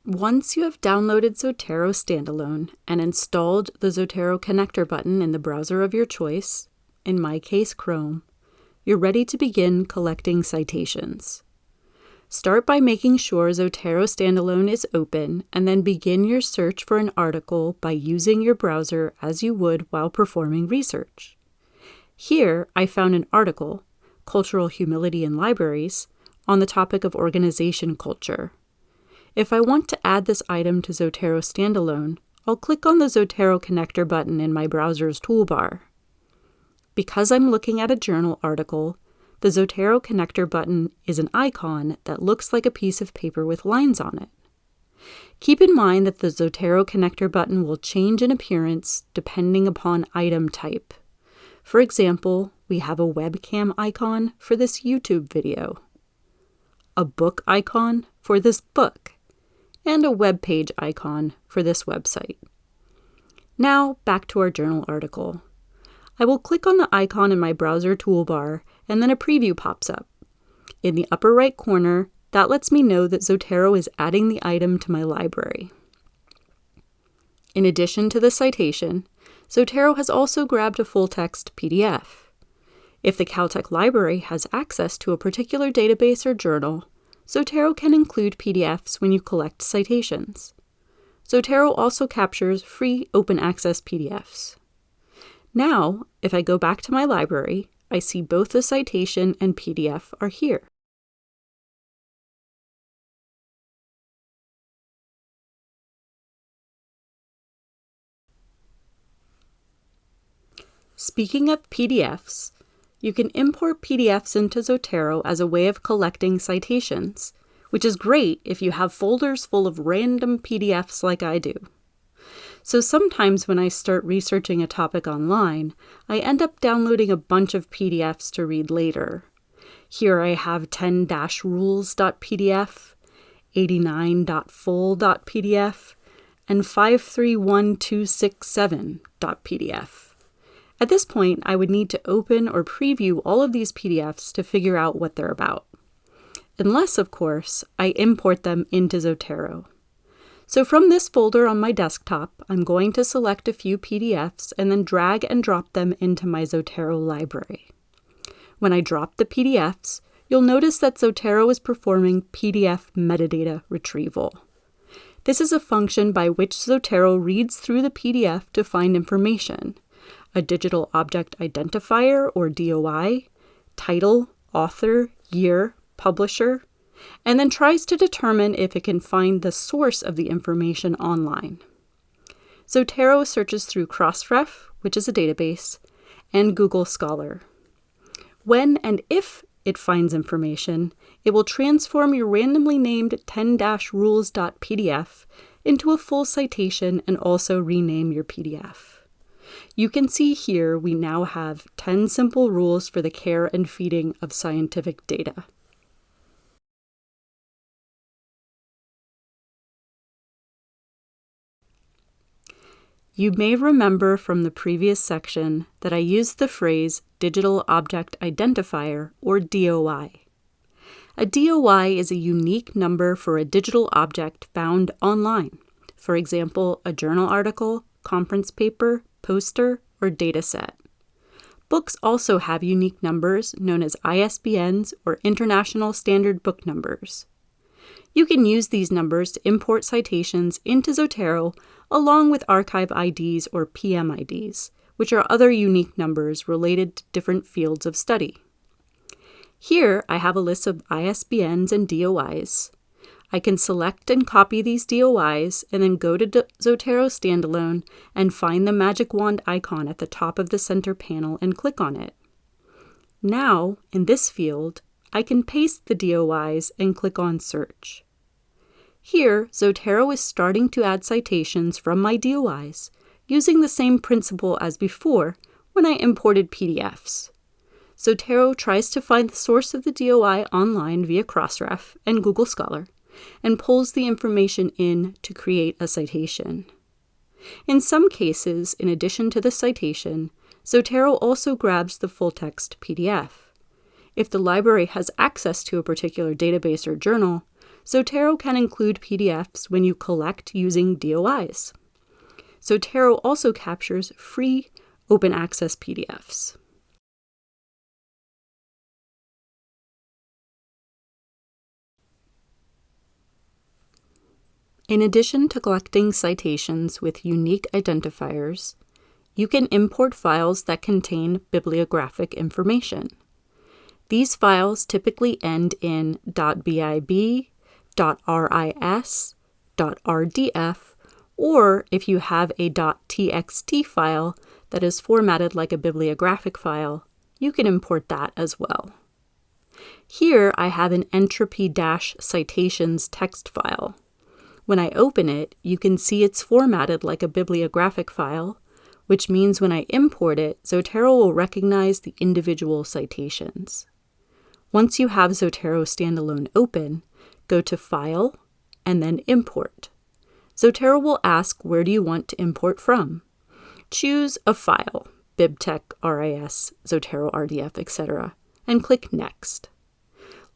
Once you have downloaded Zotero standalone and installed the Zotero connector button in the browser of your choice, in my case Chrome, you're ready to begin collecting citations. Start by making sure Zotero standalone is open and then begin your search for an article by using your browser as you would while performing research. Here, I found an article, Cultural Humility in Libraries, on the topic of organization culture. If I want to add this item to Zotero standalone, I'll click on the Zotero connector button in my browser's toolbar. Because I'm looking at a journal article, the Zotero connector button is an icon that looks like a piece of paper with lines on it. Keep in mind that the Zotero connector button will change in appearance depending upon item type. For example, we have a webcam icon for this YouTube video, a book icon for this book, and a web page icon for this website. Now, back to our journal article. I will click on the icon in my browser toolbar, and then a preview pops up. In the upper right corner, that lets me know that Zotero is adding the item to my library. In addition to the citation, Zotero has also grabbed a full-text PDF. If the Caltech library has access to a particular database or journal, Zotero can include PDFs when you collect citations. Zotero also captures free open access PDFs. Now, if I go back to my library, I see both the citation and PDF are here. Speaking of PDFs, you can import PDFs into Zotero as a way of collecting citations, which is great if you have folders full of random PDFs like I do. So sometimes when I start researching a topic online, I end up downloading a bunch of PDFs to read later. Here I have 10-rules.pdf, 89.full.pdf, and 531267.pdf. At this point, I would need to open or preview all of these PDFs to figure out what they're about. Unless, of course, I import them into Zotero. So from this folder on my desktop, I'm going to select a few PDFs and then drag and drop them into my Zotero library. When I drop the PDFs, you'll notice that Zotero is performing PDF metadata retrieval. This is a function by which Zotero reads through the PDF to find information: a digital object identifier, or DOI, title, author, year, publisher, and then tries to determine if it can find the source of the information online. Zotero searches through Crossref, which is a database, and Google Scholar. When and if it finds information, it will transform your randomly named 10-rules.pdf into a full citation and also rename your PDF. You can see here we now have 10 simple rules for the care and feeding of scientific data. You may remember from the previous section that I used the phrase Digital Object Identifier, or DOI. A DOI is a unique number for a digital object found online. For example, a journal article, conference paper, poster, or dataset. Books also have unique numbers known as ISBNs, or International Standard Book Numbers. You can use these numbers to import citations into Zotero along with archive IDs or PMIDs, which are other unique numbers related to different fields of study. Here I have a list of ISBNs and DOIs. I can select and copy these DOIs and then go to Zotero standalone and find the magic wand icon at the top of the center panel and click on it. Now, in this field, I can paste the DOIs and click on Search. Here, Zotero is starting to add citations from my DOIs, using the same principle as before when I imported PDFs. Zotero tries to find the source of the DOI online via Crossref and Google Scholar, and pulls the information in to create a citation. In some cases, in addition to the citation, Zotero also grabs the full-text PDF. If the library has access to a particular database or journal, Zotero can include PDFs when you collect using DOIs. Zotero also captures free open access PDFs. In addition to collecting citations with unique identifiers, you can import files that contain bibliographic information. These files typically end in .bib, .ris, .rdf, or if you have a .txt file that is formatted like a bibliographic file, you can import that as well. Here I have an entropy-citations text file. When I open it, you can see it's formatted like a bibliographic file, which means when I import it, Zotero will recognize the individual citations. Once you have Zotero standalone open, go to File, and then Import. Zotero will ask where do you want to import from. Choose a file, BibTeX, RIS, Zotero RDF, etc., and click Next.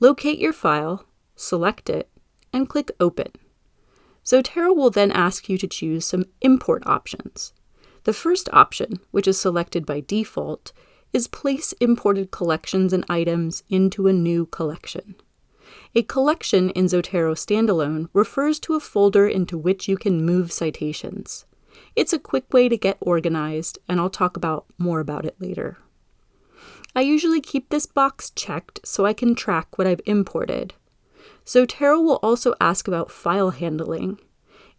Locate your file, select it, and click Open. Zotero will then ask you to choose some import options. The first option, which is selected by default, is place imported collections and items into a new collection. A collection in Zotero Standalone refers to a folder into which you can move citations. It's a quick way to get organized, and I'll talk more about it later. I usually keep this box checked so I can track what I've imported. Zotero will also ask about file handling.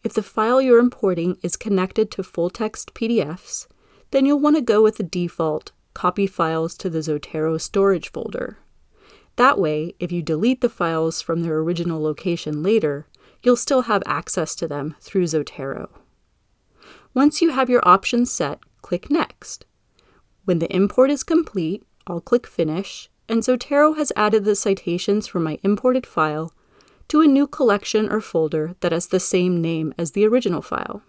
If the file you're importing is connected to full-text PDFs, then you'll want to go with the default Copy Files to the Zotero Storage folder. That way, if you delete the files from their original location later, you'll still have access to them through Zotero. Once you have your options set, click Next. When the import is complete, I'll click Finish, and Zotero has added the citations from my imported file to a new collection or folder that has the same name as the original file.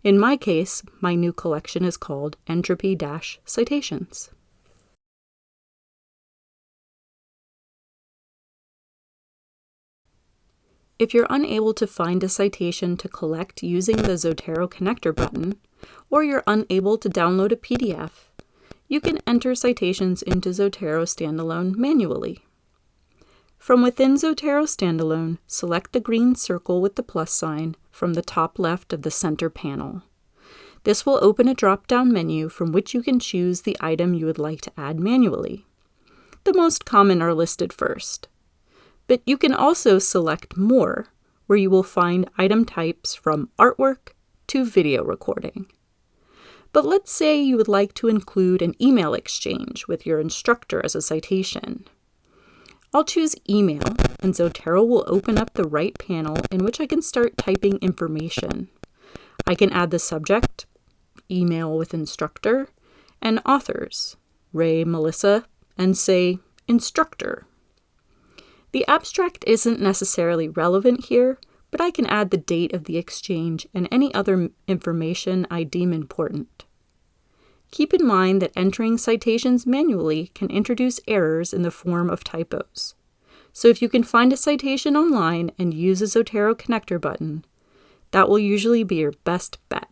In my case, my new collection is called Entropy-Citations. If you're unable to find a citation to collect using the Zotero connector button, or you're unable to download a PDF, you can enter citations into Zotero Standalone manually. From within Zotero Standalone, select the green circle with the plus sign from the top left of the center panel. This will open a drop-down menu from which you can choose the item you would like to add manually. The most common are listed first. But you can also select More, where you will find item types from artwork to video recording. But let's say you would like to include an email exchange with your instructor as a citation. I'll choose Email, and Zotero will open up the right panel in which I can start typing information. I can add the subject, Email with Instructor, and authors, Ray, Melissa, and say Instructor. The abstract isn't necessarily relevant here, but I can add the date of the exchange and any other information I deem important. Keep in mind that entering citations manually can introduce errors in the form of typos. So if you can find a citation online and use a Zotero connector button, that will usually be your best bet.